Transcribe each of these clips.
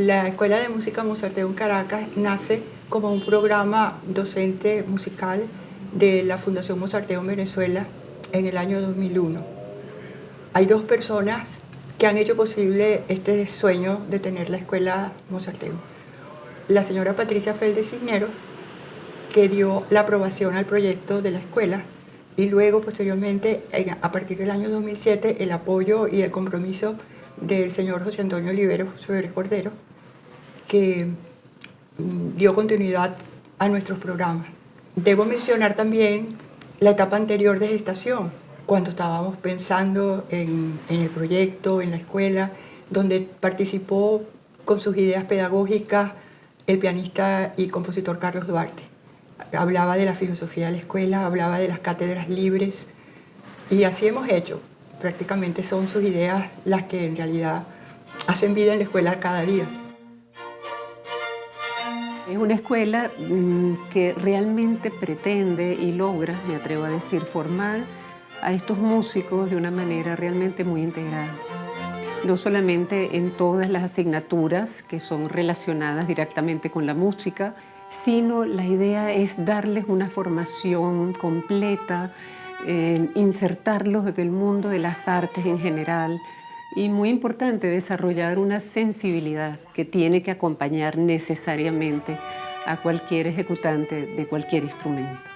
La Escuela de Música Mozarteum Caracas nace como un programa docente musical de la Fundación Mozarteum Venezuela en el año 2001. Hay dos personas que han hecho posible este sueño de tener la Escuela Mozarteum. La señora Patricia Felde Cisneros, que dio la aprobación al proyecto de la escuela, y luego, posteriormente, a partir del año 2007, el apoyo y el compromiso del señor José Antonio Oliveros Suárez Cordero, que dio continuidad a nuestros programas. Debo mencionar también la etapa anterior de gestación, cuando estábamos pensando en el proyecto, en la escuela, donde participó con sus ideas pedagógicas el pianista y compositor Carlos Duarte. Hablaba de la filosofía de la escuela, hablaba de las cátedras libres, y así hemos hecho. Prácticamente son sus ideas las que en realidad hacen vida en la escuela cada día. Es una escuela que realmente pretende y logra, me atrevo a decir, formar a estos músicos de una manera realmente muy integral. No solamente en todas las asignaturas que son relacionadas directamente con la música, sino la idea es darles una formación completa, insertarlos en el mundo de las artes en general, y muy importante, desarrollar una sensibilidad que tiene que acompañar necesariamente a cualquier ejecutante de cualquier instrumento.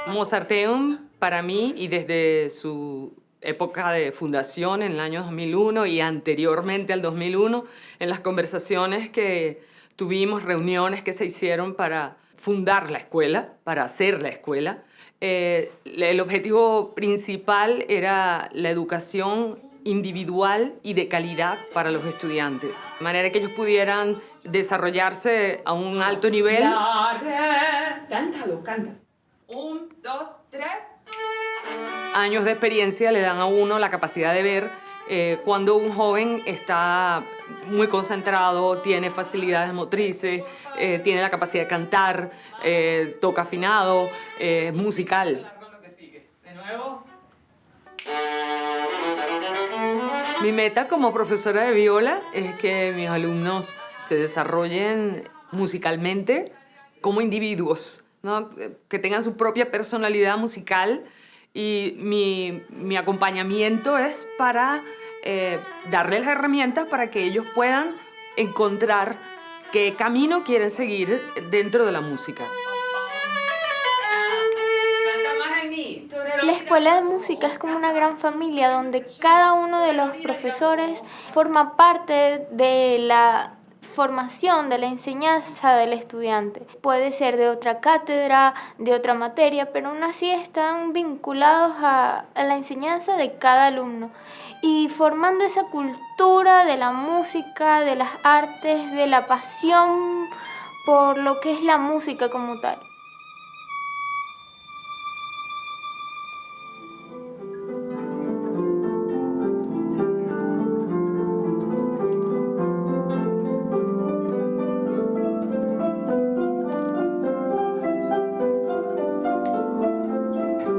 Mozarteum, para mí, y desde su época de fundación en el año 2001 y anteriormente al 2001, en las conversaciones que tuvimos, reuniones que se hicieron para fundar la escuela, para hacer la escuela, el objetivo principal era la educación individual y de calidad para los estudiantes, de manera que ellos pudieran desarrollarse a un alto nivel. Cántalo, canta. 1, 2, 3. Años de experiencia le dan a uno la capacidad de ver cuando un joven está muy concentrado, tiene facilidades motrices, tiene la capacidad de cantar, toca afinado, musical. De nuevo. Mi meta como profesora de viola es que mis alumnos se desarrollen musicalmente como individuos, ¿no? Que tengan su propia personalidad musical, y mi acompañamiento es para darles las herramientas para que ellos puedan encontrar qué camino quieren seguir dentro de la música. La escuela de música es como una gran familia donde cada uno de los profesores forma parte de la formación, de la enseñanza del estudiante. Puede ser de otra cátedra, de otra materia, pero aún así están vinculados a la enseñanza de cada alumno y formando esa cultura de la música, de las artes, de la pasión por lo que es la música como tal.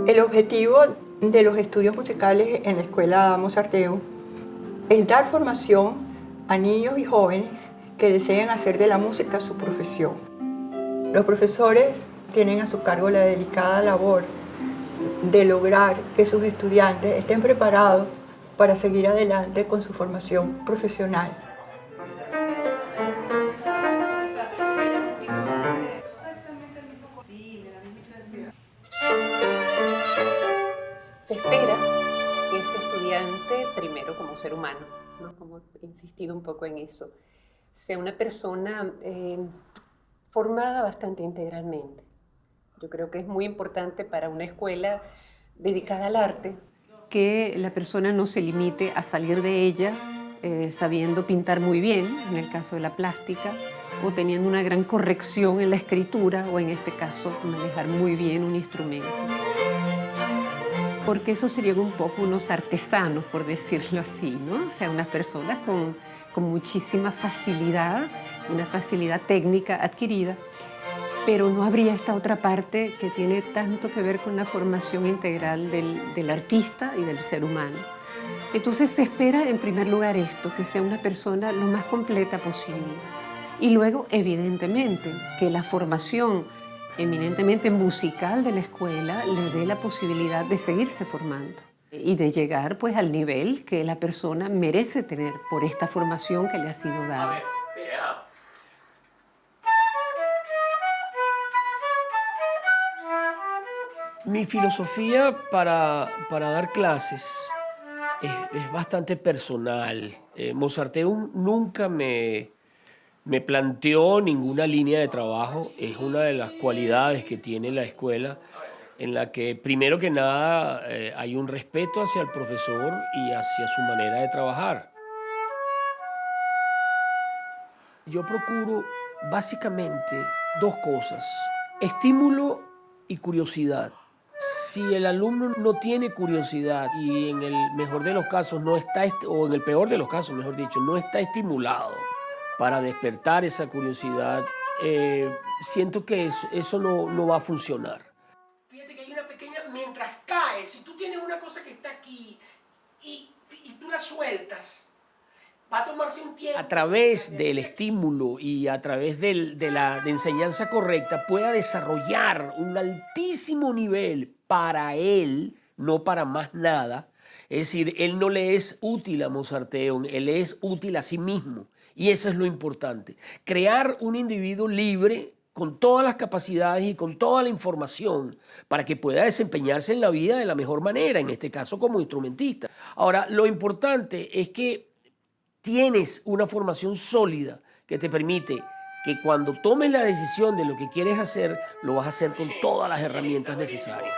El objetivo de los estudios musicales en la Escuela Mozarteum es dar formación a niños y jóvenes que deseen hacer de la música su profesión. Los profesores tienen a su cargo la delicada labor de lograr que sus estudiantes estén preparados para seguir adelante con su formación profesional. Se espera que este estudiante, primero como ser humano, ¿no? Como he insistido un poco en eso, sea una persona formada bastante integralmente. Yo creo que es muy importante para una escuela dedicada al arte que la persona no se limite a salir de ella sabiendo pintar muy bien, en el caso de la plástica, o teniendo una gran corrección en la escritura, o en este caso, manejar muy bien un instrumento. Porque eso serían un poco unos artesanos, por decirlo así, ¿no? O sea, unas personas con muchísima facilidad, una facilidad técnica adquirida, pero no habría esta otra parte que tiene tanto que ver con la formación integral del artista y del ser humano. Entonces se espera en primer lugar esto, que sea una persona lo más completa posible. Y luego, evidentemente, que la formación eminentemente musical de la escuela le dé la posibilidad de seguirse formando y de llegar pues al nivel que la persona merece tener por esta formación que le ha sido dada. Mi filosofía para dar clases es bastante personal. Mozarteum nunca me planteó ninguna línea de trabajo. Es una de las cualidades que tiene la escuela, en la que primero que nada hay un respeto hacia el profesor y hacia su manera de trabajar. Yo procuro básicamente dos cosas: estímulo y curiosidad. Si el alumno no tiene curiosidad y en el mejor de los casos no está, o en el peor de los casos, mejor dicho, no está estimulado para despertar esa curiosidad, siento que eso no va a funcionar. Fíjate que hay una pequeña, mientras caes, si tú tienes una cosa que está aquí y tú la sueltas, va a tomarse un tiempo. A través del estímulo y a través de la enseñanza correcta pueda desarrollar un altísimo nivel para él, no para más nada. Es decir, él no le es útil a Mozarteum, él es útil a sí mismo. Y eso es lo importante. Crear un individuo libre con todas las capacidades y con toda la información para que pueda desempeñarse en la vida de la mejor manera, en este caso como instrumentista. Ahora, lo importante es que tienes una formación sólida que te permite que cuando tomes la decisión de lo que quieres hacer, lo vas a hacer con todas las herramientas necesarias.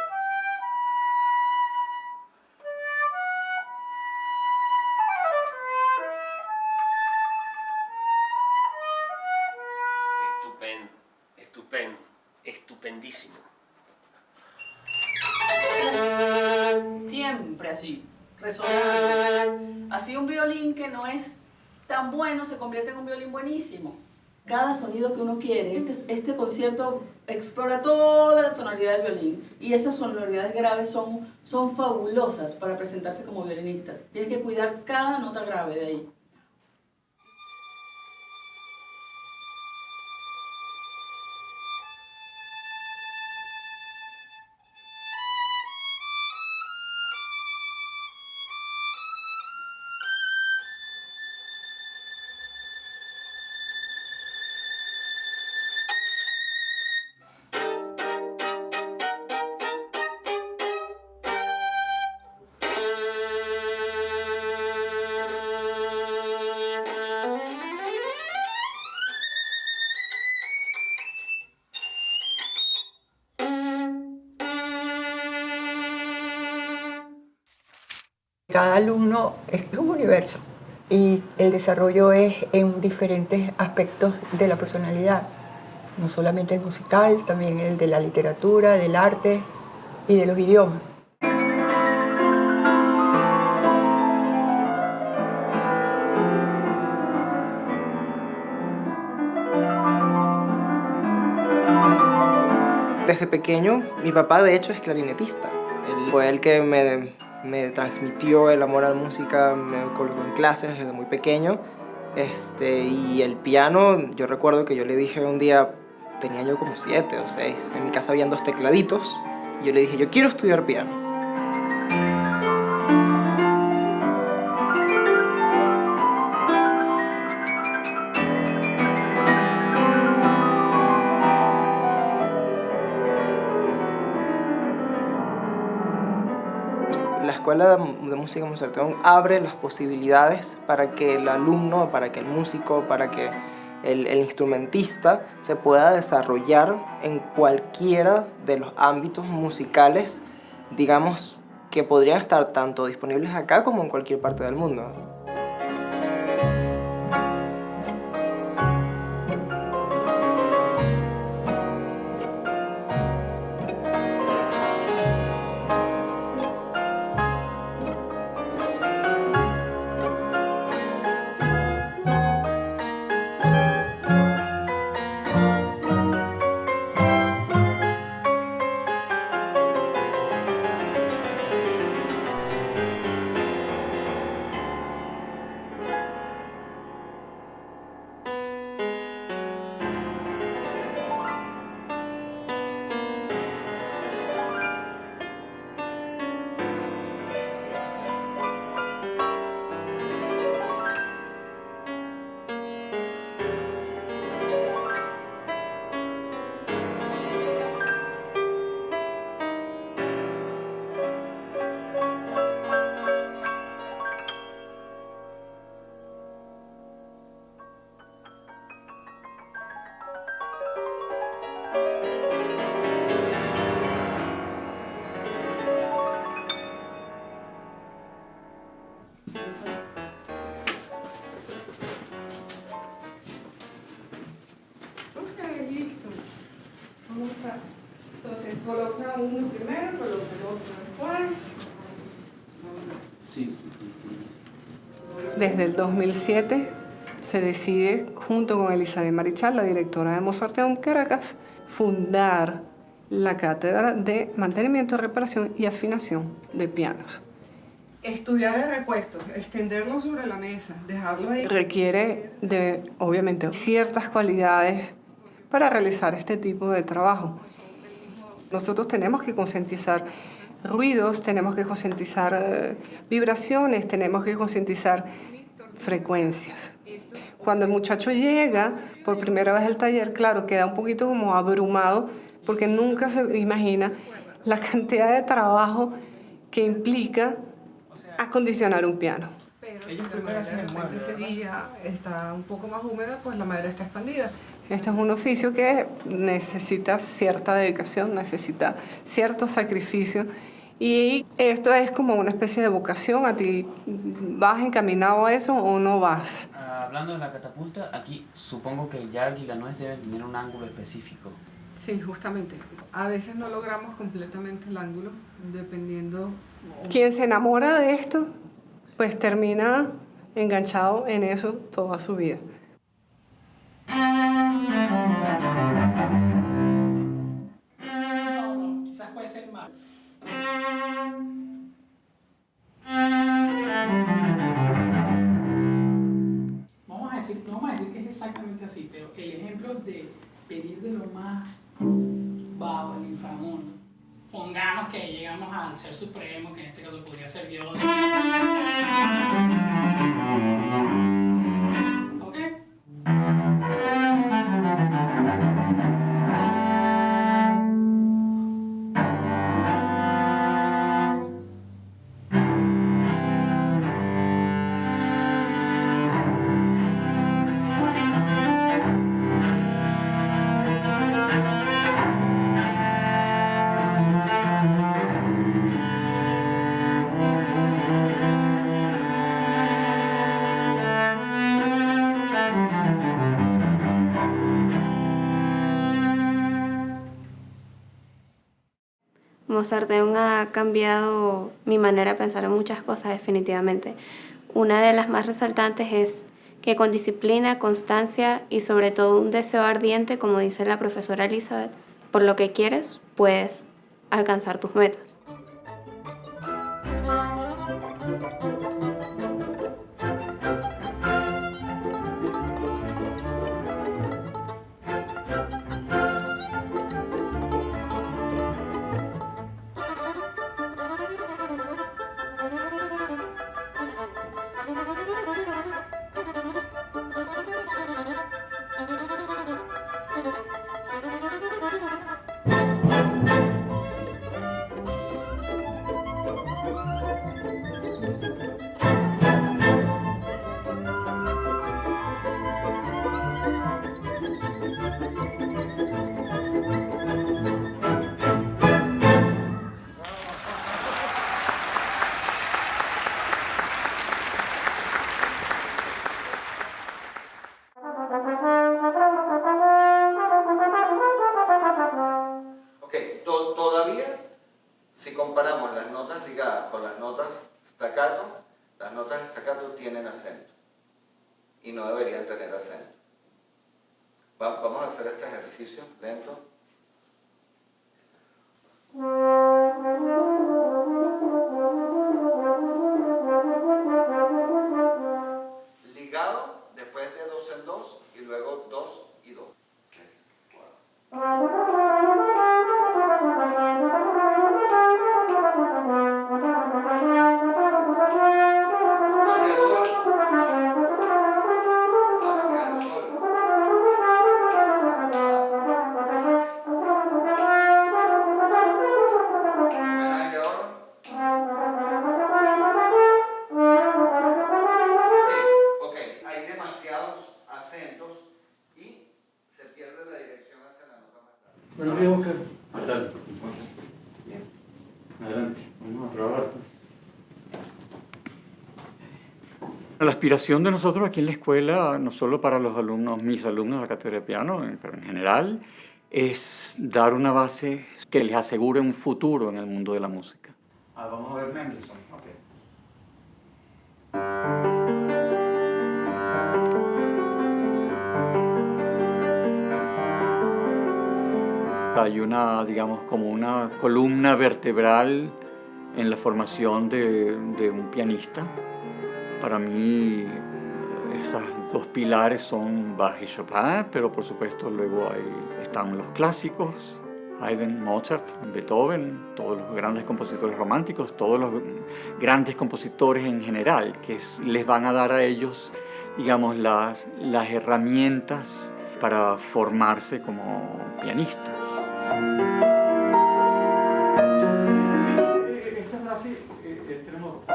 Estupendo, estupendo, estupendísimo. Siempre así, resonando. Así un violín que no es tan bueno se convierte en un violín buenísimo. Cada sonido que uno quiere, este concierto explora toda la sonoridad del violín y esas sonoridades graves son fabulosas para presentarse como violinista. Tienes que cuidar cada nota grave de ahí. Cada alumno es un universo y el desarrollo es en diferentes aspectos de la personalidad, no solamente el musical, también el de la literatura, del arte y de los idiomas. Desde pequeño, mi papá de hecho es clarinetista. Él fue el que me transmitió el amor a la música, me colocó en clases desde muy pequeño. Y el piano, yo recuerdo que yo le dije un día, tenía yo como 7 o 6, en mi casa habían 2 tecladitos, y yo le dije, yo quiero estudiar piano. La Escuela de Música Mozarteum abre las posibilidades para que el alumno, para que el músico, para que el instrumentista se pueda desarrollar en cualquiera de los ámbitos musicales, digamos, que podrían estar tanto disponibles acá como en cualquier parte del mundo. Coloca uno primero, coloca el otro después. Desde el 2007 se decide, junto con Elizabeth Marichal, la directora de Mozarteum Caracas, fundar la cátedra de mantenimiento, reparación y afinación de pianos. Estudiar el repuesto, extenderlo sobre la mesa, dejarlo ahí, requiere de, obviamente, ciertas cualidades para realizar este tipo de trabajo. Nosotros tenemos que concientizar ruidos, tenemos que concientizar vibraciones, tenemos que concientizar frecuencias. Cuando el muchacho llega por primera vez al taller, claro, queda un poquito como abrumado porque nunca se imagina la cantidad de trabajo que implica acondicionar un piano. Pero si la madera de repente ese día está un poco más húmeda, pues la madera está expandida. Este es un oficio que necesita cierta dedicación, necesita cierto sacrificio. Y esto es como una especie de vocación. ¿A ti vas encaminado a eso o no vas? Hablando de la catapulta, aquí supongo que el jack y la nuez deben tener un ángulo específico. Sí, justamente. A veces no logramos completamente el ángulo, dependiendo... Quien se enamora de esto, pues termina enganchado en eso toda su vida. Quizás puede ser más. No vamos a decir que es exactamente así, pero el ejemplo de pedir de lo más bajo, el inframundo, pongamos que llegamos al ser supremo, que en este caso podría ser Dios. ¿Ok? Mozarteum ha cambiado mi manera de pensar en muchas cosas definitivamente. Una de las más resaltantes es que con disciplina, constancia y sobre todo un deseo ardiente, como dice la profesora Elizabeth, por lo que quieres, puedes alcanzar tus metas. Si comparamos las notas ligadas con las notas staccato tienen acento y no deberían tener acento. Vamos a hacer este ejercicio lento. Ligado después de 2 en 2 y luego 2 y 2. 3, 4. Buenos días, Oscar. ¿Qué tal? Bien. Adelante, vamos a trabajar. La aspiración de nosotros aquí en la escuela, no solo para los alumnos, mis alumnos de la cátedra de piano, pero en general, es dar una base que les asegure un futuro en el mundo de la música. Vamos a ver Mendelssohn. Okay. Hay una, digamos, como una columna vertebral en la formación de un pianista. Para mí, esas dos pilares son Bach y Chopin, pero por supuesto luego están los clásicos, Haydn, Mozart, Beethoven, todos los grandes compositores románticos, todos los grandes compositores en general, que les van a dar a ellos, digamos, las herramientas para formarse como pianistas. Esta frase tenemos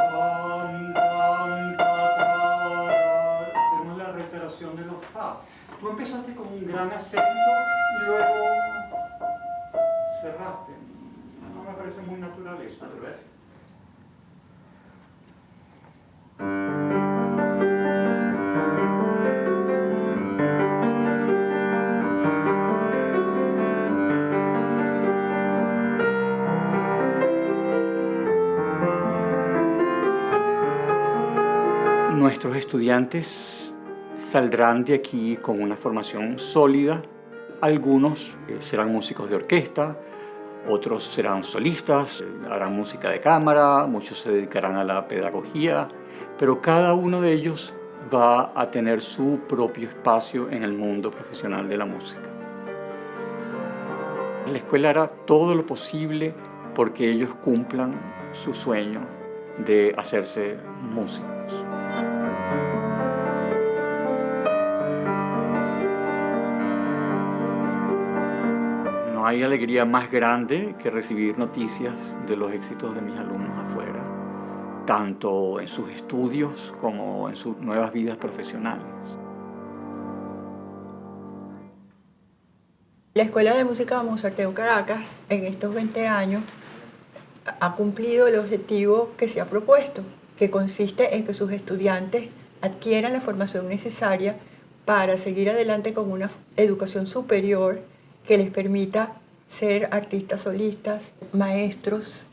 la reiteración de los fa. Tú empezaste con un gran acento y luego cerraste. No me parece muy natural eso. ¿Al revés? Nuestros estudiantes saldrán de aquí con una formación sólida. Algunos serán músicos de orquesta, otros serán solistas, harán música de cámara, muchos se dedicarán a la pedagogía, pero cada uno de ellos va a tener su propio espacio en el mundo profesional de la música. La escuela hará todo lo posible porque ellos cumplan su sueño de hacerse músicos. No hay alegría más grande que recibir noticias de los éxitos de mis alumnos afuera, tanto en sus estudios como en sus nuevas vidas profesionales. La Escuela de Música Mozarteum Caracas en estos 20 años ha cumplido el objetivo que se ha propuesto, que consiste en que sus estudiantes adquieran la formación necesaria para seguir adelante con una educación superior que les permita ser artistas solistas, maestros.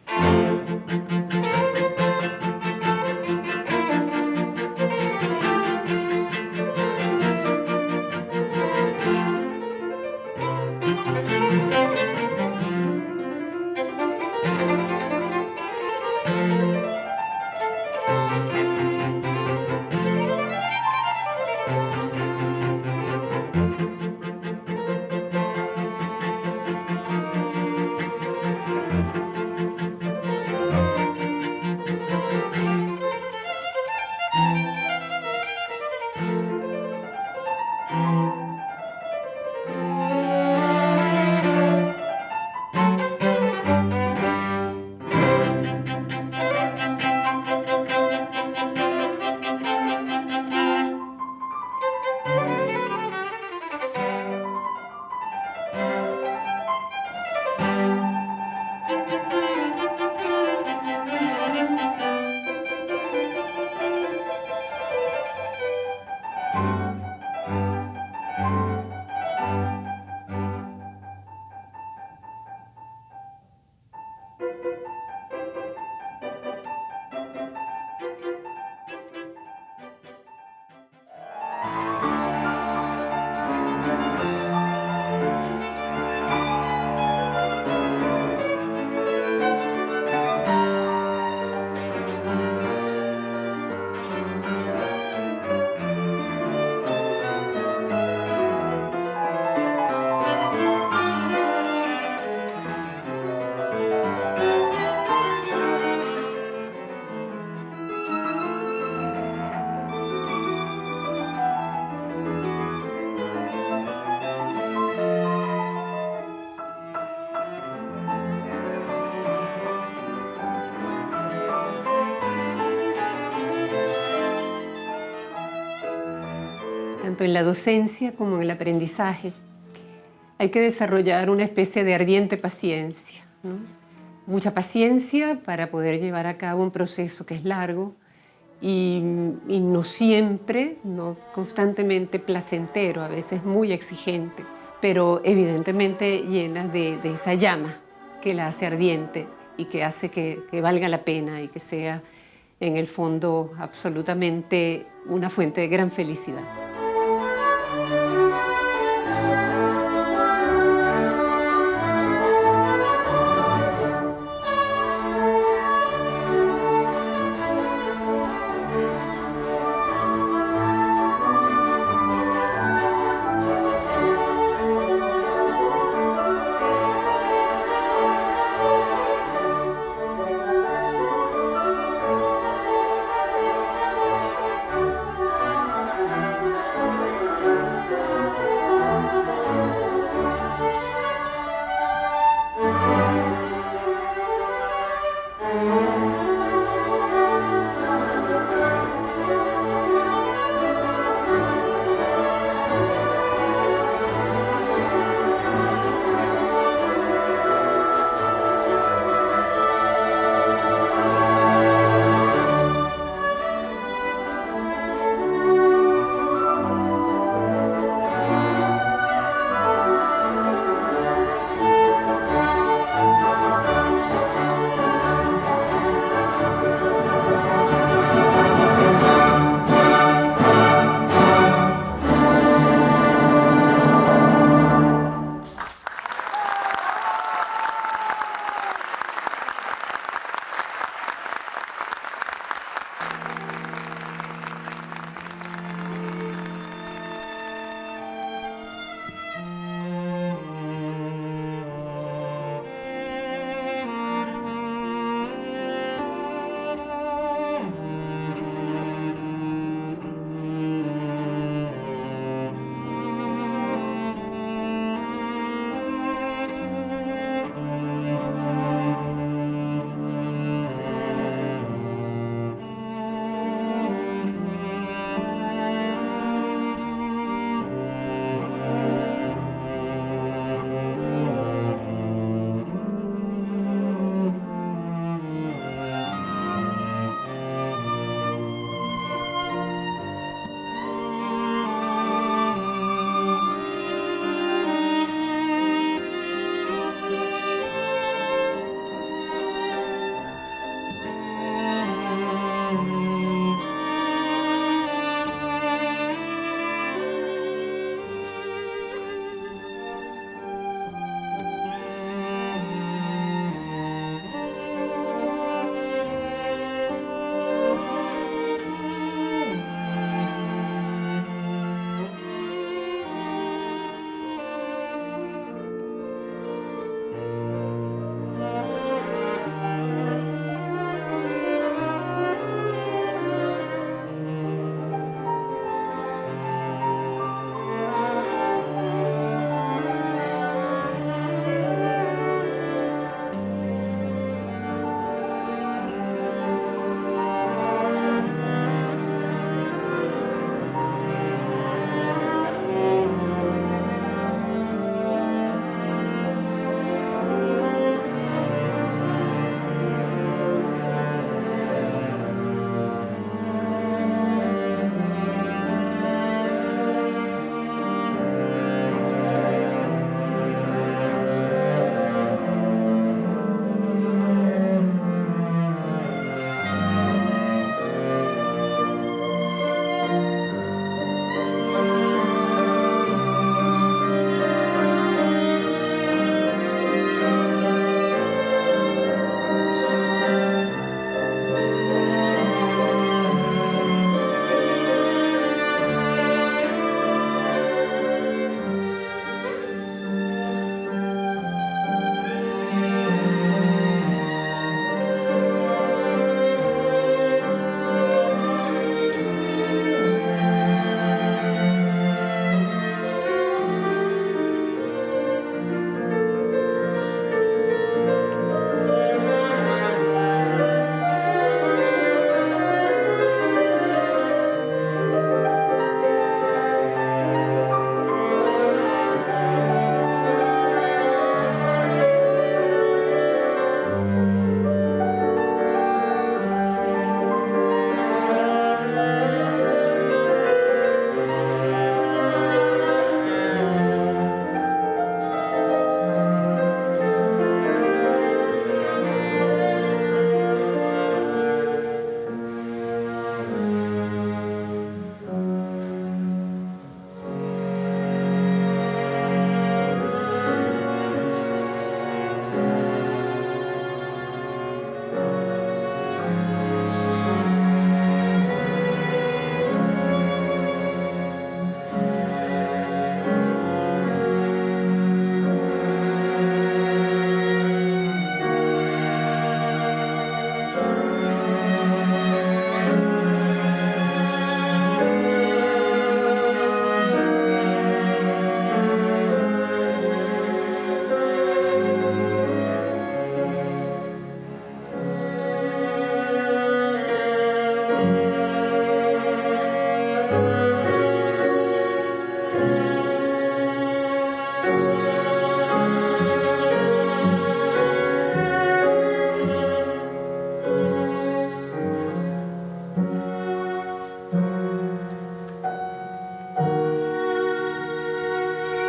Tanto en la docencia como en el aprendizaje, hay que desarrollar una especie de ardiente paciencia, ¿no? Mucha paciencia para poder llevar a cabo un proceso que es largo y no siempre, no constantemente placentero, a veces muy exigente. pero evidentemente llena de esa llama que la hace ardiente y que hace que valga la pena y que sea en el fondo absolutamente una fuente de gran felicidad.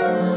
Gracias.